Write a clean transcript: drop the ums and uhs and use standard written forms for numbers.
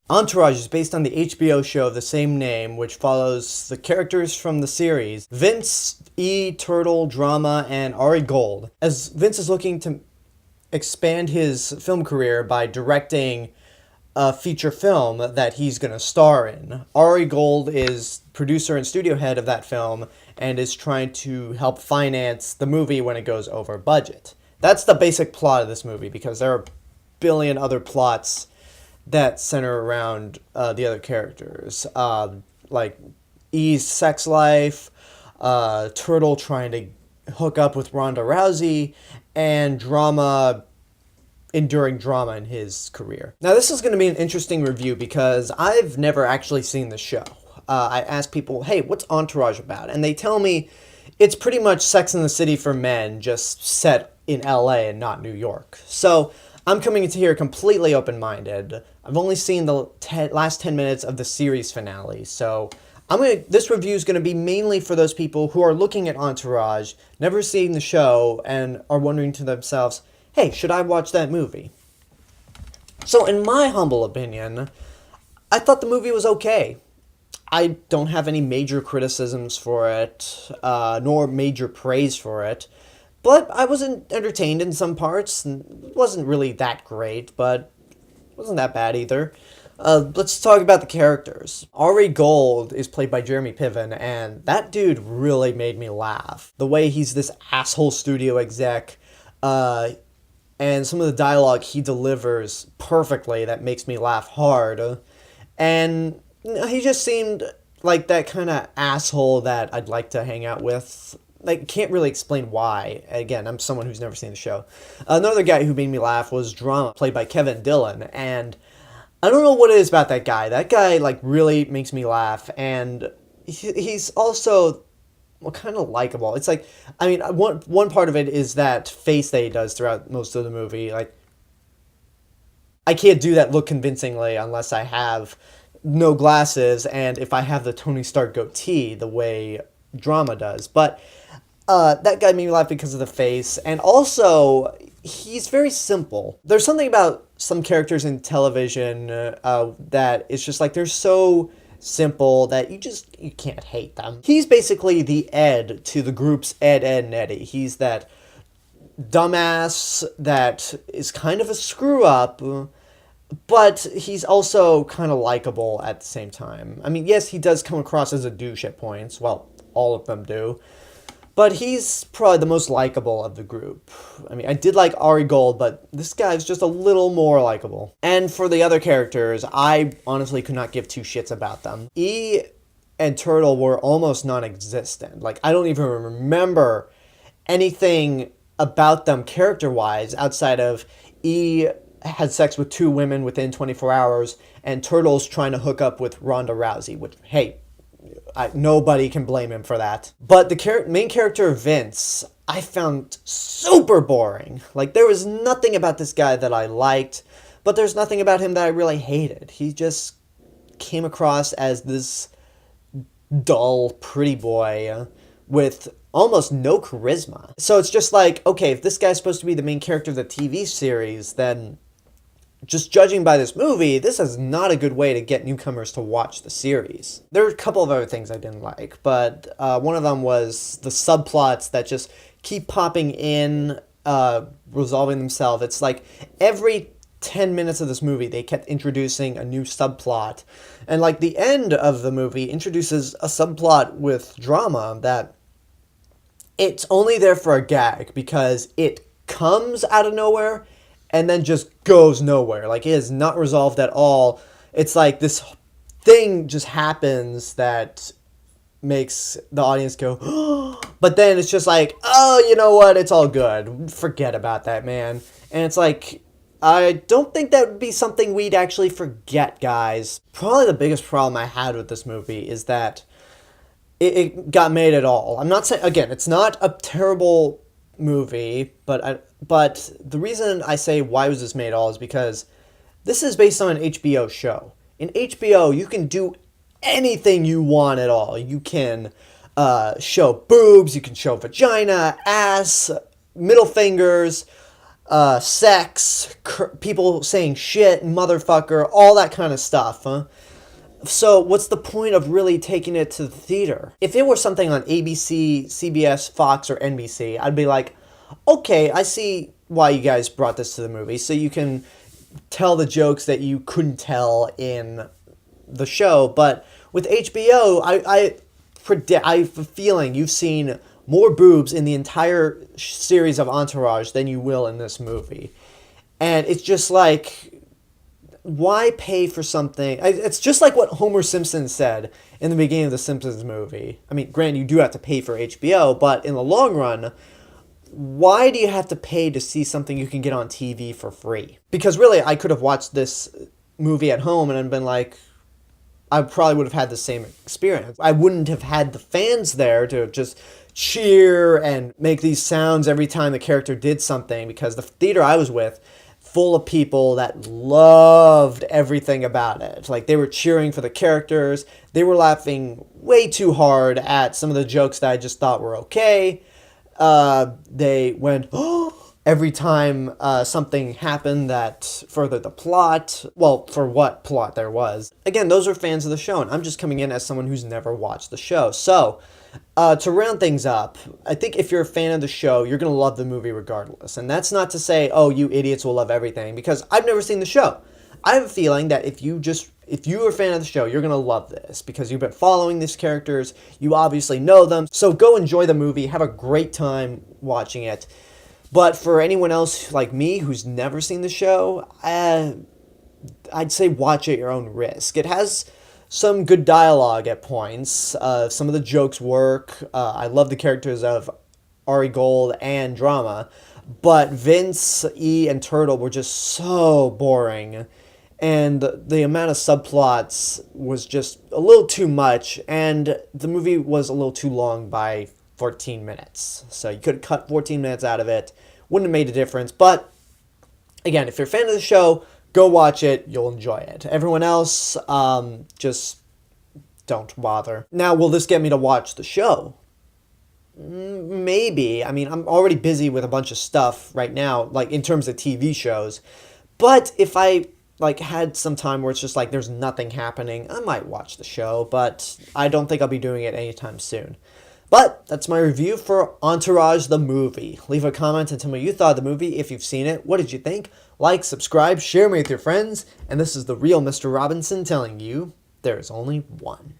Entourage is based on the HBO show of the same name, which follows the characters from the series Vince, E, Turtle, Drama, and Ari Gold. As Vince is looking to expand his film career by directing a feature film that he's going to star in. Ari Gold is producer and studio head of that film and is trying to help finance the movie when it goes over budget. That's the basic plot of this movie, because there are a billion other plots that center around the other characters, like E's sex life, Turtle trying to hook up with Ronda Rousey, and Drama enduring drama in his career. Now, this is going to be an interesting review because I've never actually seen the show. I ask people, hey, what's Entourage about? And they tell me it's pretty much Sex and the City for men, just set in LA and not New York. So I'm coming into here completely open-minded. I've only seen the last 10 minutes of the series finale, so this review is going to be mainly for those people who are looking at Entourage, never seen the show, and are wondering to themselves, hey, should I watch that movie? So in my humble opinion, I thought the movie was okay. I don't have any major criticisms for it, nor major praise for it. But I was entertained in some parts, and it wasn't really that great, but it wasn't that bad either. Let's talk about the characters. Ari Gold is played by Jeremy Piven, and that dude really made me laugh. The way he's this asshole studio exec, and some of the dialogue he delivers perfectly that makes me laugh hard. And he just seemed like that kind of asshole that I'd like to hang out with. Like, can't really explain why. Again, I'm someone who's never seen the show. Another guy who made me laugh was Drama, played by Kevin Dillon, and I don't know what it is about that guy. That guy, like, really makes me laugh, and he's also, well, kind of likable. It's like, I mean, one part of it is that face that he does throughout most of the movie. Like, I can't do that look convincingly unless I have no glasses, and if I have the Tony Stark goatee, the way Drama does. But that guy made me laugh because of the face, and also he's very simple. There's something about some characters in television that is just like, they're so simple that you can't hate them. He's basically the Ed to the group's Ed, Ed, and Eddie. He's that dumbass that is kind of a screw up, but he's also kind of likable at the same time. I mean, yes, he does come across as a douche at points. Well, all of them do. But he's probably the most likable of the group. I mean, I did like Ari Gold, but this guy's just a little more likable. And for the other characters, I honestly could not give two shits about them. E and Turtle were almost non-existent. Like, I don't even remember anything about them character-wise outside of E had sex with 2 women within 24 hours, and Turtle's trying to hook up with Ronda Rousey, which, hey, nobody can blame him for that. But the main character, Vince, I found super boring. Like, there was nothing about this guy that I liked, but there's nothing about him that I really hated. He just came across as this dull, pretty boy with almost no charisma. So it's just like, okay, if this guy's supposed to be the main character of the TV series, then just judging by this movie, this is not a good way to get newcomers to watch the series. There are a couple of other things I didn't like, but one of them was the subplots that just keep popping in, resolving themselves. It's like every 10 minutes of this movie, they kept introducing a new subplot. And like the end of the movie introduces a subplot with Drama that it's only there for a gag because it comes out of nowhere and then just goes nowhere. Like, it is not resolved at all. It's like this thing just happens that makes the audience go, but then it's just like, oh, you know what? It's all good. Forget about that, man. And it's like, I don't think that would be something we'd actually forget, guys. Probably the biggest problem I had with this movie is that it got made at all. I'm not saying, again, it's not a terrible movie, but the reason I say why was this made at all is because this is based on an HBO show. In HBO, you can do anything you want at all. You can show boobs, you can show vagina, ass, middle fingers, sex, people saying shit, motherfucker, all that kind of stuff. Huh? So what's the point of really taking it to the theater? If it were something on ABC, CBS, Fox, or NBC, I'd be like, okay, I see why you guys brought this to the movie, so you can tell the jokes that you couldn't tell in the show. But with HBO, I have a feeling you've seen more boobs in the entire series of Entourage than you will in this movie. And it's just like, why pay for something? It's just like what Homer Simpson said in the beginning of the Simpsons movie. I mean, granted, you do have to pay for HBO, but in the long run, why do you have to pay to see something you can get on TV for free? Because really, I could have watched this movie at home and been like, I probably would have had the same experience. I wouldn't have had the fans there to just cheer and make these sounds every time the character did something, because the theater I was with, full of people that loved everything about it. Like, they were cheering for the characters. They were laughing way too hard at some of the jokes that I just thought were okay. They went, oh, every time something happened that furthered the plot. Well, for what plot there was. Again, those are fans of the show, and I'm just coming in as someone who's never watched the show. So, to round things up, I think if you're a fan of the show, you're going to love the movie regardless. And that's not to say, oh, you idiots will love everything, because I've never seen the show. I have a feeling that if you're a fan of the show, you're going to love this, because you've been following these characters, you obviously know them. So go enjoy the movie, have a great time watching it. But for anyone else like me who's never seen the show, I'd say watch at your own risk. It has some good dialogue at points. Some of the jokes work. I love the characters of Ari Gold and Drama. But Vince, E, and Turtle were just so boring. And the amount of subplots was just a little too much. And the movie was a little too long by 14 minutes. So you could cut 14 minutes out of it. Wouldn't have made a difference. But again, if you're a fan of the show, go watch it. You'll enjoy it. Everyone else, just don't bother. Now, will this get me to watch the show? Maybe. I mean, I'm already busy with a bunch of stuff right now, like in terms of TV shows. But if I had some time where it's just like there's nothing happening, I might watch the show, but I don't think I'll be doing it anytime soon. But that's my review for Entourage the movie. Leave a comment and tell me what you thought of the movie. If you've seen it, what did you think? Like, subscribe, share me with your friends. And this is the real Mr. Robinson telling you there is only one.